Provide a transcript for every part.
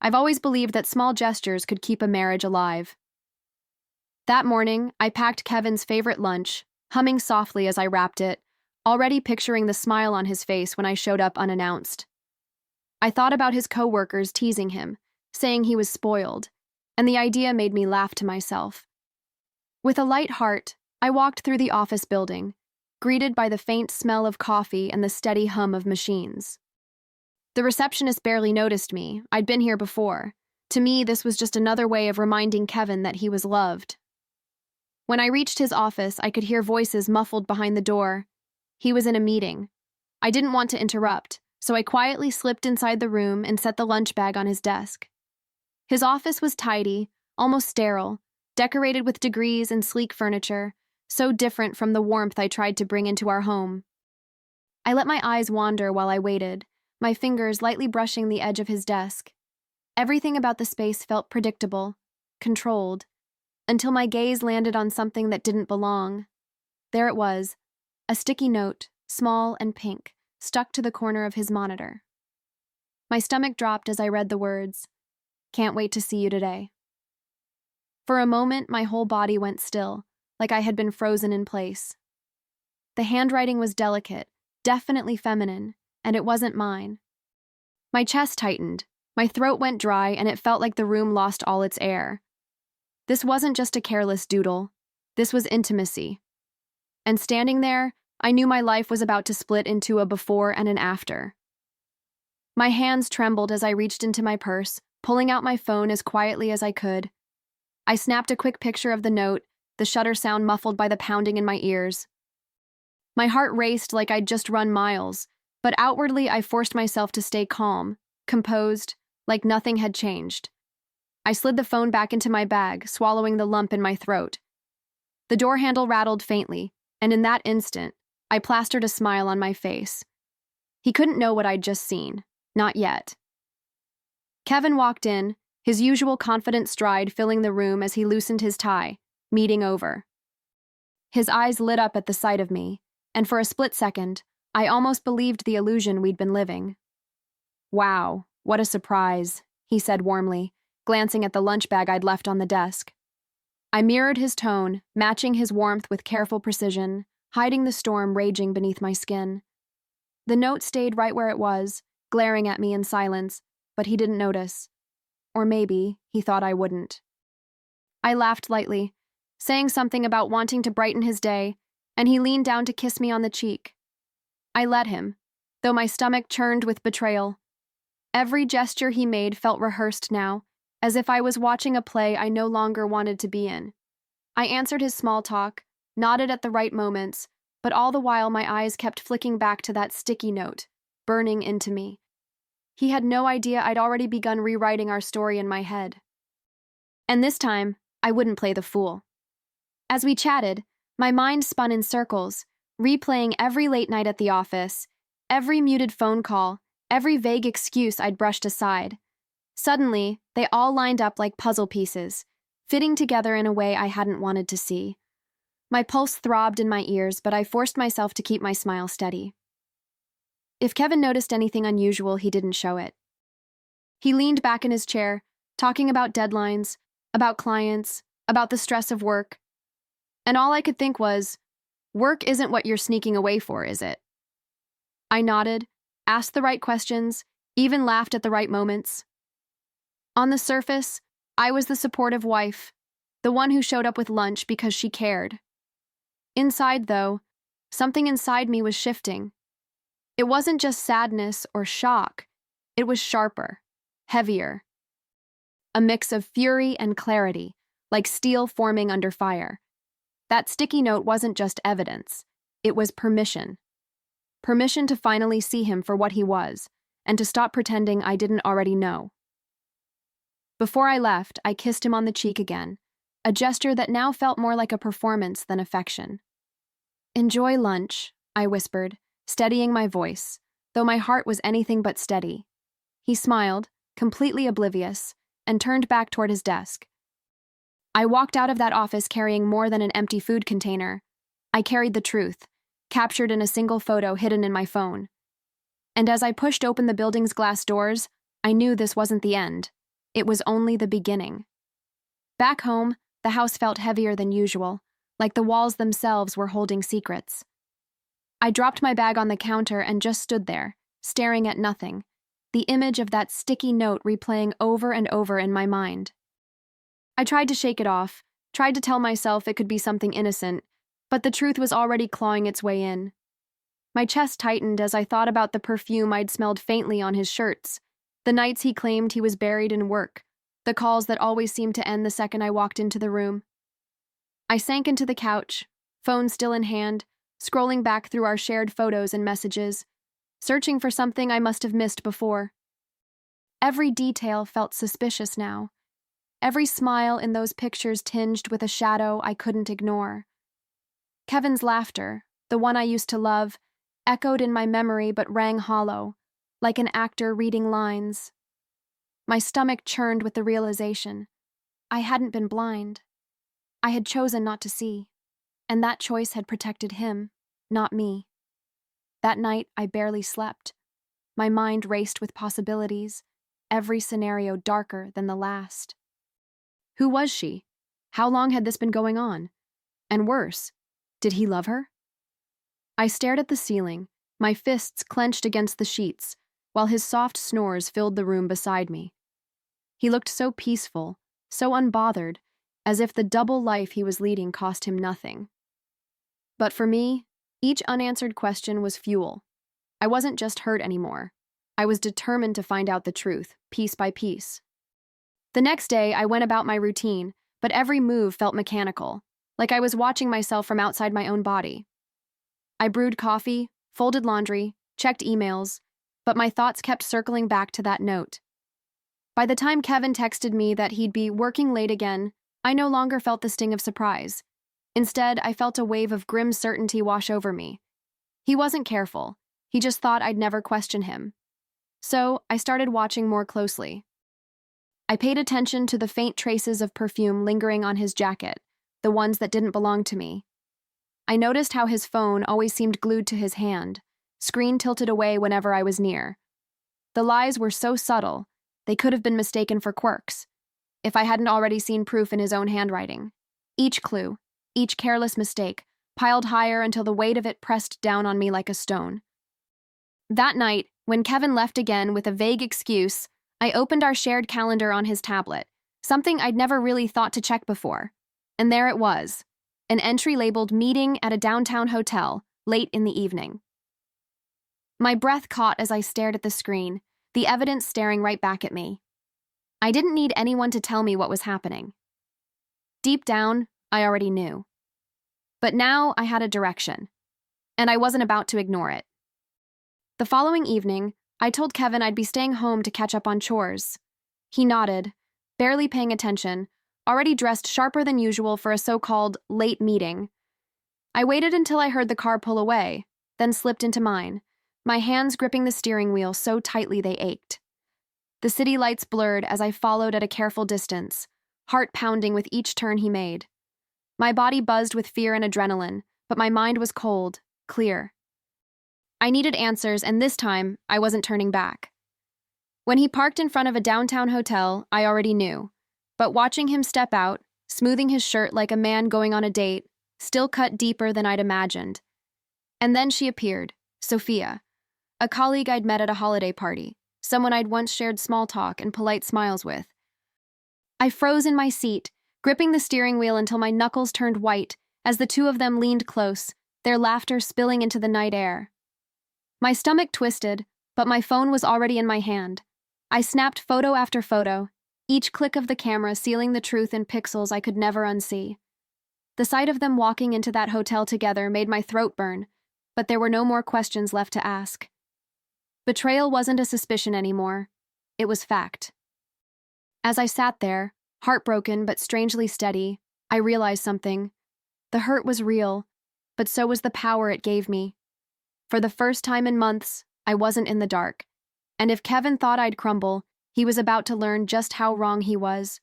I've always believed that small gestures could keep a marriage alive. That morning, I packed Kevin's favorite lunch, humming softly as I wrapped it, already picturing the smile on his face when I showed up unannounced. I thought about his coworkers teasing him, saying he was spoiled, and the idea made me laugh to myself. With a light heart, I walked through the office building, greeted by the faint smell of coffee and the steady hum of machines. The receptionist barely noticed me. I'd been here before. To me, this was just another way of reminding Kevin that he was loved. When I reached his office, I could hear voices muffled behind the door. He was in a meeting. I didn't want to interrupt, so I quietly slipped inside the room and set the lunch bag on his desk. His office was tidy, almost sterile, decorated with degrees and sleek furniture, so different from the warmth I tried to bring into our home. I let my eyes wander while I waited, my fingers lightly brushing the edge of his desk. Everything about the space felt predictable, controlled, until my gaze landed on something that didn't belong. There it was, a sticky note, small and pink, stuck to the corner of his monitor. My stomach dropped as I read the words, "Can't wait to see you today." For a moment, my whole body went still, like I had been frozen in place. The handwriting was delicate, definitely feminine, and it wasn't mine. My chest tightened, my throat went dry, and it felt like the room lost all its air. This wasn't just a careless doodle. This was intimacy. And standing there, I knew my life was about to split into a before and an after. My hands trembled as I reached into my purse, pulling out my phone as quietly as I could. I snapped a quick picture of the note, the shutter sound muffled by the pounding in my ears. My heart raced like I'd just run miles, but outwardly I forced myself to stay calm, composed, like nothing had changed. I slid the phone back into my bag, swallowing the lump in my throat. The door handle rattled faintly, and in that instant, I plastered a smile on my face. He couldn't know what I'd just seen. Not yet. Kevin walked in, his usual confident stride filling the room as he loosened his tie, meeting over. His eyes lit up at the sight of me, and for a split second, I almost believed the illusion we'd been living. "Wow, what a surprise," he said warmly, glancing at the lunch bag I'd left on the desk. I mirrored his tone, matching his warmth with careful precision, hiding the storm raging beneath my skin. The note stayed right where it was, glaring at me in silence, but he didn't notice. Or maybe he thought I wouldn't. I laughed lightly, saying something about wanting to brighten his day, and he leaned down to kiss me on the cheek. I let him, though my stomach churned with betrayal. Every gesture he made felt rehearsed now, as if I was watching a play I no longer wanted to be in. I answered his small talk, nodded at the right moments, but all the while my eyes kept flicking back to that sticky note, burning into me. He had no idea I'd already begun rewriting our story in my head. And this time, I wouldn't play the fool. As we chatted, my mind spun in circles, replaying every late night at the office, every muted phone call, every vague excuse I'd brushed aside. Suddenly, they all lined up like puzzle pieces, fitting together in a way I hadn't wanted to see. My pulse throbbed in my ears, but I forced myself to keep my smile steady. If Kevin noticed anything unusual, he didn't show it. He leaned back in his chair, talking about deadlines, about clients, about the stress of work. And all I could think was, work isn't what you're sneaking away for, is it? I nodded, asked the right questions, even laughed at the right moments. On the surface, I was the supportive wife, the one who showed up with lunch because she cared. Inside, though, something inside me was shifting. It wasn't just sadness or shock, it was sharper, heavier. A mix of fury and clarity, like steel forming under fire. That sticky note wasn't just evidence, it was permission. Permission to finally see him for what he was, and to stop pretending I didn't already know. Before I left, I kissed him on the cheek again, a gesture that now felt more like a performance than affection. "Enjoy lunch," I whispered, steadying my voice, though my heart was anything but steady. He smiled, completely oblivious, and turned back toward his desk. I walked out of that office carrying more than an empty food container. I carried the truth, captured in a single photo hidden in my phone. And as I pushed open the building's glass doors, I knew this wasn't the end. It was only the beginning. Back home, the house felt heavier than usual, like the walls themselves were holding secrets. I dropped my bag on the counter and just stood there, staring at nothing, the image of that sticky note replaying over and over in my mind. I tried to shake it off, tried to tell myself it could be something innocent, but the truth was already clawing its way in. My chest tightened as I thought about the perfume I'd smelled faintly on his shirts, the nights he claimed he was buried in work, the calls that always seemed to end the second I walked into the room. I sank into the couch, phone still in hand, scrolling back through our shared photos and messages, searching for something I must have missed before. Every detail felt suspicious now. Every smile in those pictures tinged with a shadow I couldn't ignore. Kevin's laughter, the one I used to love, echoed in my memory but rang hollow, like an actor reading lines. My stomach churned with the realization. I hadn't been blind. I had chosen not to see, and that choice had protected him, not me. That night, I barely slept. My mind raced with possibilities, every scenario darker than the last. Who was she? How long had this been going on? And worse, did he love her? I stared at the ceiling, my fists clenched against the sheets, while his soft snores filled the room beside me. He looked so peaceful, so unbothered, as if the double life he was leading cost him nothing. But for me, each unanswered question was fuel. I wasn't just hurt anymore. I was determined to find out the truth, piece by piece. The next day, I went about my routine, but every move felt mechanical, like I was watching myself from outside my own body. I brewed coffee, folded laundry, checked emails, but my thoughts kept circling back to that note. By the time Kevin texted me that he'd be working late again, I no longer felt the sting of surprise. Instead, I felt a wave of grim certainty wash over me. He wasn't careful. He just thought I'd never question him. So, I started watching more closely. I paid attention to the faint traces of perfume lingering on his jacket, the ones that didn't belong to me. I noticed how his phone always seemed glued to his hand, screen tilted away whenever I was near. The lies were so subtle, they could have been mistaken for quirks, if I hadn't already seen proof in his own handwriting. Each clue, each careless mistake, piled higher until the weight of it pressed down on me like a stone. That night, when Kevin left again with a vague excuse, I opened our shared calendar on his tablet, something I'd never really thought to check before. And there it was, an entry labeled meeting at a downtown hotel, late in the evening. My breath caught as I stared at the screen, the evidence staring right back at me. I didn't need anyone to tell me what was happening. Deep down, I already knew. But now I had a direction, and I wasn't about to ignore it. The following evening, I told Kevin I'd be staying home to catch up on chores. He nodded, barely paying attention, already dressed sharper than usual for a so-called late meeting. I waited until I heard the car pull away, then slipped into mine, my hands gripping the steering wheel so tightly they ached. The city lights blurred as I followed at a careful distance, heart pounding with each turn he made. My body buzzed with fear and adrenaline, but my mind was cold, clear. I needed answers, and this time, I wasn't turning back. When he parked in front of a downtown hotel, I already knew. But watching him step out, smoothing his shirt like a man going on a date, still cut deeper than I'd imagined. And then she appeared, Sophia, a colleague I'd met at a holiday party, someone I'd once shared small talk and polite smiles with. I froze in my seat, gripping the steering wheel until my knuckles turned white as the two of them leaned close, their laughter spilling into the night air. My stomach twisted, but my phone was already in my hand. I snapped photo after photo, each click of the camera sealing the truth in pixels I could never unsee. The sight of them walking into that hotel together made my throat burn, but there were no more questions left to ask. Betrayal wasn't a suspicion anymore. It was fact. As I sat there, heartbroken but strangely steady, I realized something. The hurt was real, but so was the power it gave me. For the first time in months, I wasn't in the dark. And if Kevin thought I'd crumble, he was about to learn just how wrong he was.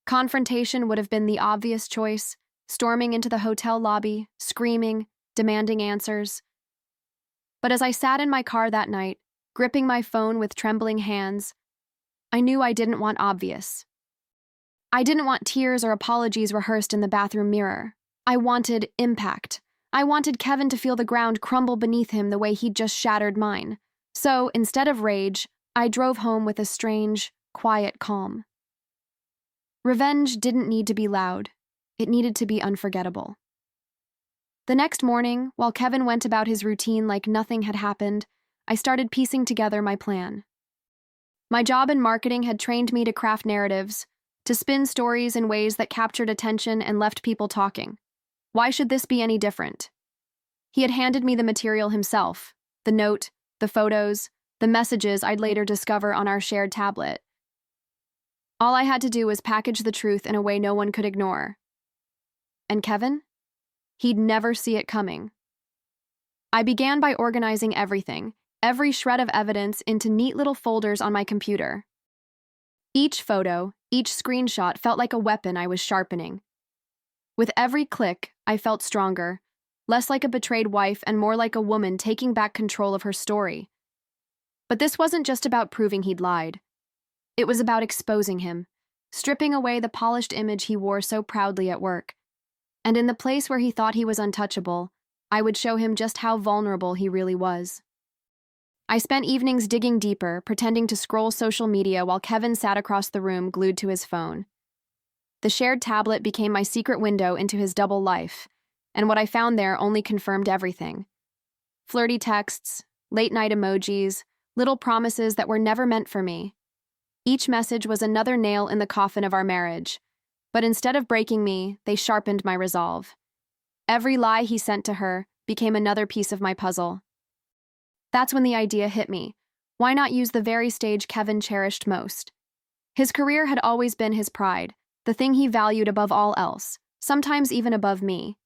Confrontation would have been the obvious choice, storming into the hotel lobby, screaming, demanding answers. But as I sat in my car that night, gripping my phone with trembling hands, I knew I didn't want obvious. I didn't want tears or apologies rehearsed in the bathroom mirror. I wanted impact. I wanted Kevin to feel the ground crumble beneath him the way he'd just shattered mine. So, instead of rage, I drove home with a strange, quiet calm. Revenge didn't need to be loud. It needed to be unforgettable. The next morning, while Kevin went about his routine like nothing had happened, I started piecing together my plan. My job in marketing had trained me to craft narratives, to spin stories in ways that captured attention and left people talking. Why should this be any different? He had handed me the material himself, the note, the photos, the messages I'd later discover on our shared tablet. All I had to do was package the truth in a way no one could ignore. And Kevin? He'd never see it coming. I began by organizing everything, every shred of evidence, into neat little folders on my computer. Each photo, each screenshot felt like a weapon I was sharpening. With every click, I felt stronger, less like a betrayed wife and more like a woman taking back control of her story. But this wasn't just about proving he'd lied. It was about exposing him, stripping away the polished image he wore so proudly at work. And in the place where he thought he was untouchable, I would show him just how vulnerable he really was. I spent evenings digging deeper, pretending to scroll social media while Kevin sat across the room glued to his phone. The shared tablet became my secret window into his double life, and what I found there only confirmed everything. Flirty texts, late-night emojis, little promises that were never meant for me. Each message was another nail in the coffin of our marriage, but instead of breaking me, they sharpened my resolve. Every lie he sent to her became another piece of my puzzle. That's when the idea hit me. Why not use the very stage Kevin cherished most? His career had always been his pride, the thing he valued above all else, sometimes even above me.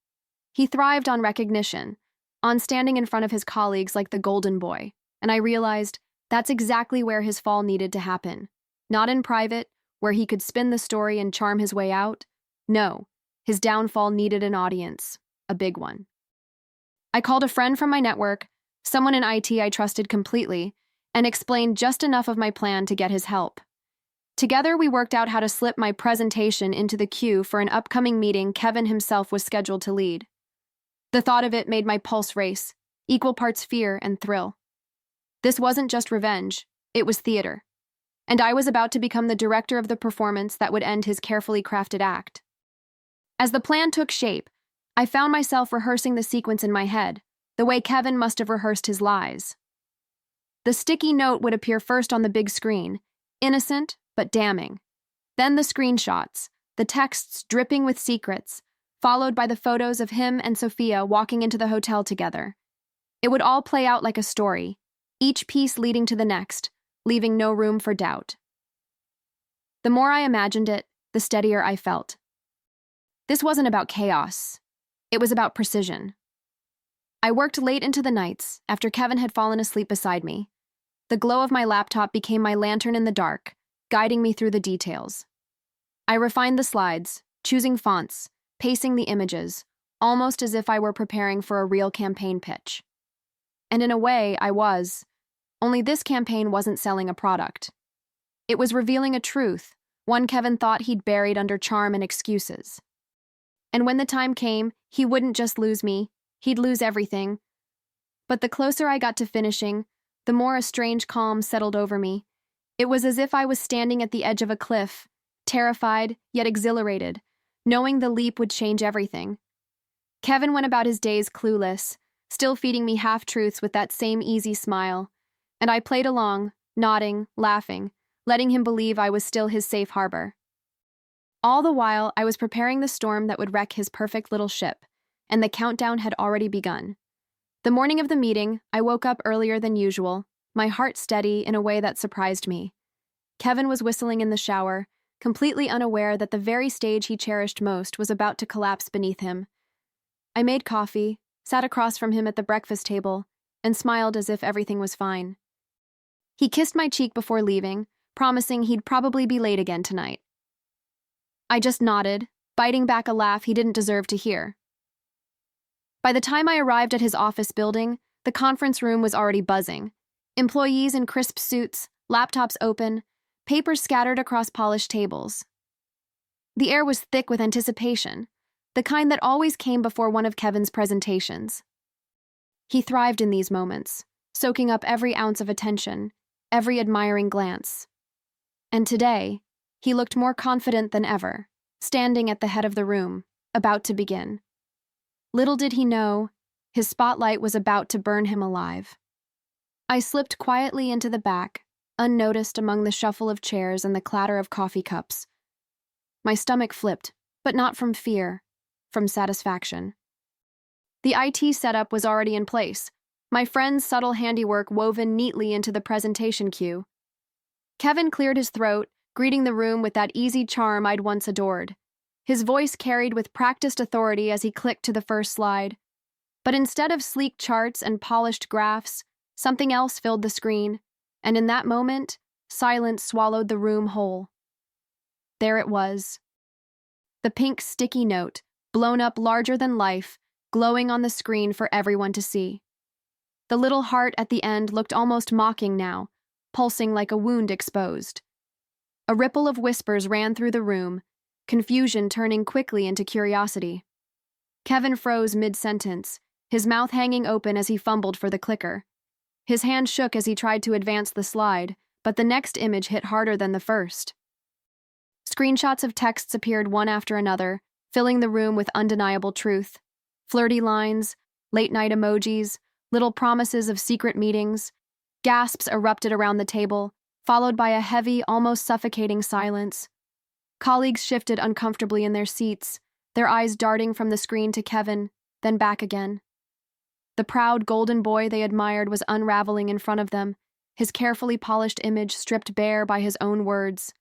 He thrived on recognition, on standing in front of his colleagues like the golden boy, and I realized that's exactly where his fall needed to happen. Not in private, where he could spin the story and charm his way out. No, his downfall needed an audience, a big one. I called a friend from my network, someone in IT I trusted completely, and explained just enough of my plan to get his help. Together, we worked out how to slip my presentation into the queue for an upcoming meeting Kevin himself was scheduled to lead. The thought of it made my pulse race, equal parts fear and thrill. This wasn't just revenge, it was theater. And I was about to become the director of the performance that would end his carefully crafted act. As the plan took shape, I found myself rehearsing the sequence in my head, the way Kevin must have rehearsed his lies. The sticky note would appear first on the big screen, innocent but damning. Then the screenshots, the texts dripping with secrets, followed by the photos of him and Sophia walking into the hotel together. It would all play out like a story, each piece leading to the next, leaving no room for doubt. The more I imagined it, the steadier I felt. This wasn't about chaos. It was about precision. I worked late into the nights, after Kevin had fallen asleep beside me. The glow of my laptop became my lantern in the dark, guiding me through the details. I refined the slides, choosing fonts, pacing the images, almost as if I were preparing for a real campaign pitch. And in a way, I was. Only this campaign wasn't selling a product. It was revealing a truth, one Kevin thought he'd buried under charm and excuses. And when the time came, he wouldn't just lose me, he'd lose everything. But the closer I got to finishing, the more a strange calm settled over me. It was as if I was standing at the edge of a cliff, terrified yet exhilarated, knowing the leap would change everything. Kevin went about his days clueless, still feeding me half-truths with that same easy smile, and I played along, nodding, laughing, letting him believe I was still his safe harbor. All the while, I was preparing the storm that would wreck his perfect little ship, and the countdown had already begun. The morning of the meeting, I woke up earlier than usual, my heart steady in a way that surprised me. Kevin was whistling in the shower, completely unaware that the very stage he cherished most was about to collapse beneath him. I made coffee, sat across from him at the breakfast table, and smiled as if everything was fine. He kissed my cheek before leaving, promising he'd probably be late again tonight. I just nodded, biting back a laugh he didn't deserve to hear. By the time I arrived at his office building, the conference room was already buzzing. Employees in crisp suits, laptops open, papers scattered across polished tables. The air was thick with anticipation, the kind that always came before one of Kevin's presentations. He thrived in these moments, soaking up every ounce of attention, every admiring glance. And today, he looked more confident than ever, standing at the head of the room, about to begin. Little did he know, his spotlight was about to burn him alive. I slipped quietly into the back, unnoticed among the shuffle of chairs and the clatter of coffee cups. My stomach flipped, but not from fear, from satisfaction. The IT setup was already in place, my friend's subtle handiwork woven neatly into the presentation cue. Kevin cleared his throat, greeting the room with that easy charm I'd once adored. His voice carried with practiced authority as he clicked to the first slide. But instead of sleek charts and polished graphs, something else filled the screen, and in that moment, silence swallowed the room whole. There it was. The pink sticky note, blown up larger than life, glowing on the screen for everyone to see. The little heart at the end looked almost mocking now, pulsing like a wound exposed. A ripple of whispers ran through the room, confusion turning quickly into curiosity. Kevin froze mid-sentence, his mouth hanging open as he fumbled for the clicker. His hand shook as he tried to advance the slide, but the next image hit harder than the first. Screenshots of texts appeared one after another, filling the room with undeniable truth. Flirty lines, late-night emojis, little promises of secret meetings. Gasps erupted around the table, followed by a heavy, almost suffocating silence. Colleagues shifted uncomfortably in their seats, their eyes darting from the screen to Kevin, then back again. The proud golden boy they admired was unraveling in front of them, his carefully polished image stripped bare by his own words.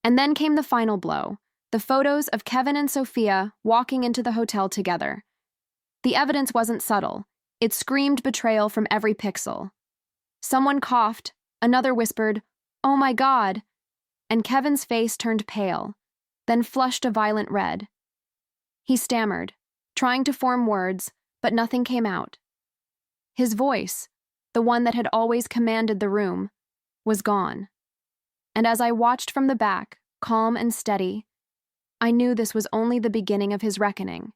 And then came the final blow, the photos of Kevin and Sophia walking into the hotel together. The evidence wasn't subtle. It screamed betrayal from every pixel. Someone coughed, another whispered, "Oh my God," and Kevin's face turned pale, then flushed a violent red. He stammered, trying to form words, but nothing came out. His voice, the one that had always commanded the room, was gone. And as I watched from the back, calm and steady, I knew this was only the beginning of his reckoning.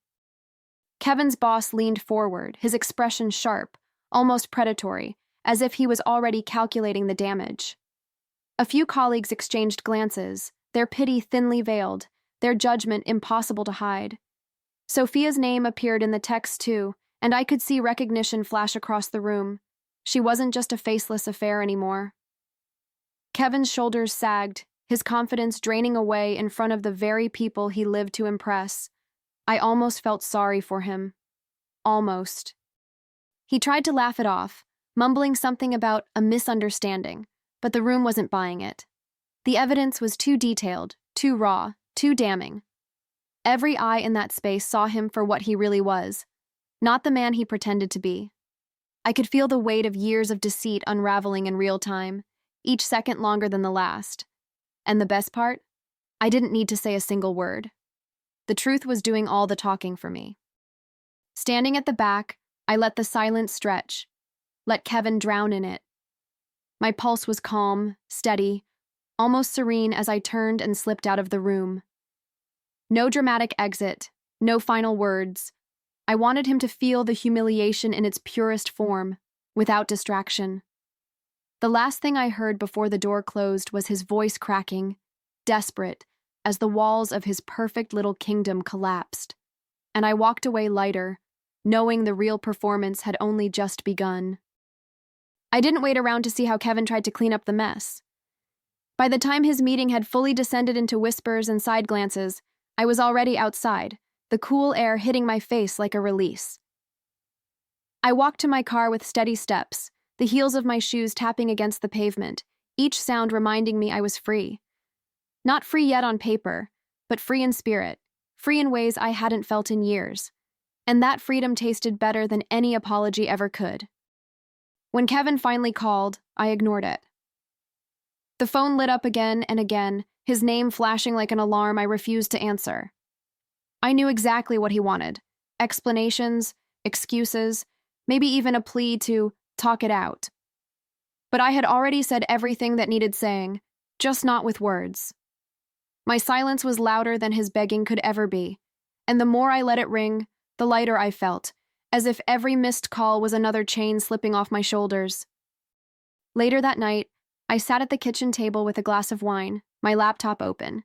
Kevin's boss leaned forward, his expression sharp, almost predatory, as if he was already calculating the damage. A few colleagues exchanged glances, their pity thinly veiled, their judgment impossible to hide. Sophia's name appeared in the text too, and I could see recognition flash across the room. She wasn't just a faceless affair anymore. Kevin's shoulders sagged, his confidence draining away in front of the very people he lived to impress. I almost felt sorry for him. Almost. He tried to laugh it off, mumbling something about a misunderstanding, but the room wasn't buying it. The evidence was too detailed, too raw, too damning. Every eye in that space saw him for what he really was, not the man he pretended to be. I could feel the weight of years of deceit unraveling in real time, each second longer than the last. And the best part? I didn't need to say a single word. The truth was doing all the talking for me. Standing at the back, I let the silence stretch, let Kevin drown in it. My pulse was calm, steady, almost serene as I turned and slipped out of the room. No dramatic exit, no final words. I wanted him to feel the humiliation in its purest form, without distraction. The last thing I heard before the door closed was his voice cracking, desperate, as the walls of his perfect little kingdom collapsed, and I walked away lighter, knowing the real performance had only just begun. I didn't wait around to see how Kevin tried to clean up the mess. By the time his meeting had fully descended into whispers and side glances, I was already outside, the cool air hitting my face like a release. I walked to my car with steady steps, the heels of my shoes tapping against the pavement, each sound reminding me I was free. Not free yet on paper, but free in spirit, free in ways I hadn't felt in years. And that freedom tasted better than any apology ever could. When Kevin finally called, I ignored it. The phone lit up again and again, his name flashing like an alarm I refused to answer. I knew exactly what he wanted. Explanations, excuses, maybe even a plea to talk it out. But I had already said everything that needed saying, just not with words. My silence was louder than his begging could ever be, and the more I let it ring, the lighter I felt, as if every missed call was another chain slipping off my shoulders. Later that night, I sat at the kitchen table with a glass of wine, my laptop open.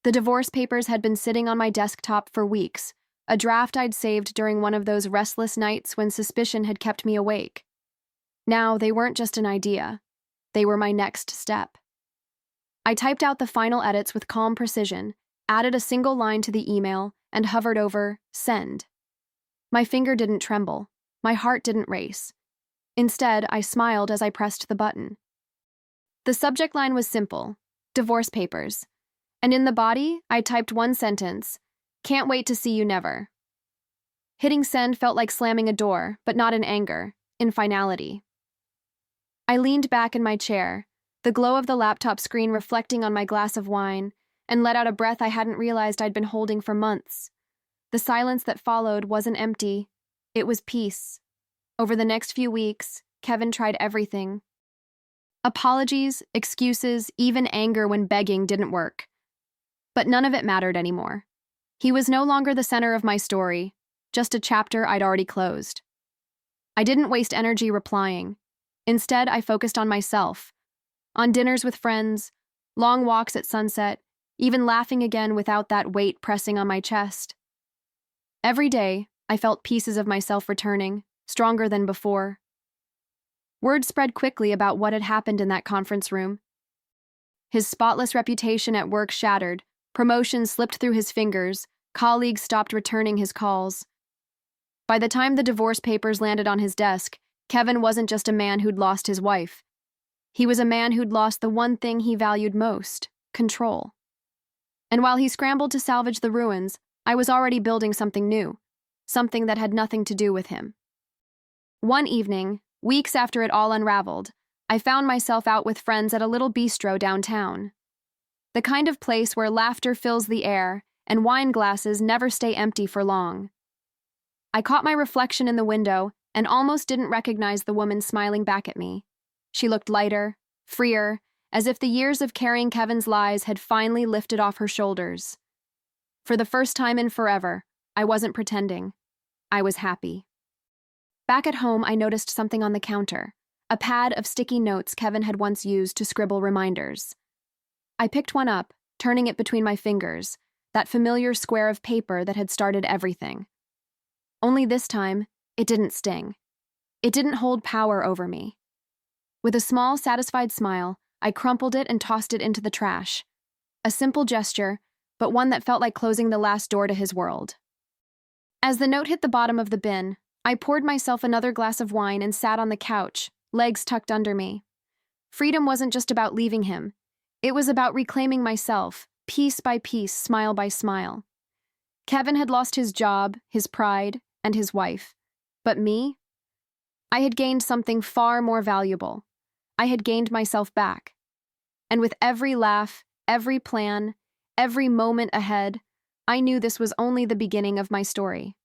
The divorce papers had been sitting on my desktop for weeks, a draft I'd saved during one of those restless nights when suspicion had kept me awake. Now, they weren't just an idea. They were my next step. I typed out the final edits with calm precision, added a single line to the email, and hovered over send. My finger didn't tremble. My heart didn't race. Instead, I smiled as I pressed the button. The subject line was simple, divorce papers. And in the body, I typed one sentence, can't wait to see you never. Hitting send felt like slamming a door, but not in anger, in finality. I leaned back in my chair, the glow of the laptop screen reflecting on my glass of wine, and let out a breath I hadn't realized I'd been holding for months. The silence that followed wasn't empty, it was peace. Over the next few weeks, Kevin tried everything. Apologies, excuses, even anger when begging didn't work. But none of it mattered anymore. He was no longer the center of my story, just a chapter I'd already closed. I didn't waste energy replying. Instead, I focused on myself, on dinners with friends, long walks at sunset, even laughing again without that weight pressing on my chest. Every day, I felt pieces of myself returning, stronger than before. Word spread quickly about what had happened in that conference room. His spotless reputation at work shattered, promotions slipped through his fingers, colleagues stopped returning his calls. By the time the divorce papers landed on his desk, Kevin wasn't just a man who'd lost his wife. He was a man who'd lost the one thing he valued most, control. And while he scrambled to salvage the ruins, I was already building something new, something that had nothing to do with him. One evening, weeks after it all unraveled, I found myself out with friends at a little bistro downtown. The kind of place where laughter fills the air and wine glasses never stay empty for long. I caught my reflection in the window and almost didn't recognize the woman smiling back at me. She looked lighter, freer, as if the years of carrying Kevin's lies had finally lifted off her shoulders. For the first time in forever, I wasn't pretending. I was happy. Back at home, I noticed something on the counter, a pad of sticky notes Kevin had once used to scribble reminders. I picked one up, turning it between my fingers, that familiar square of paper that had started everything. Only this time, it didn't sting. It didn't hold power over me. With a small, satisfied smile, I crumpled it and tossed it into the trash. A simple gesture, but one that felt like closing the last door to his world. As the note hit the bottom of the bin, I poured myself another glass of wine and sat on the couch, legs tucked under me. Freedom wasn't just about leaving him. It was about reclaiming myself, piece by piece, smile by smile. Kevin had lost his job, his pride, and his wife. But me? I had gained something far more valuable. I had gained myself back. And with every laugh, every plan, every moment ahead, I knew this was only the beginning of my story.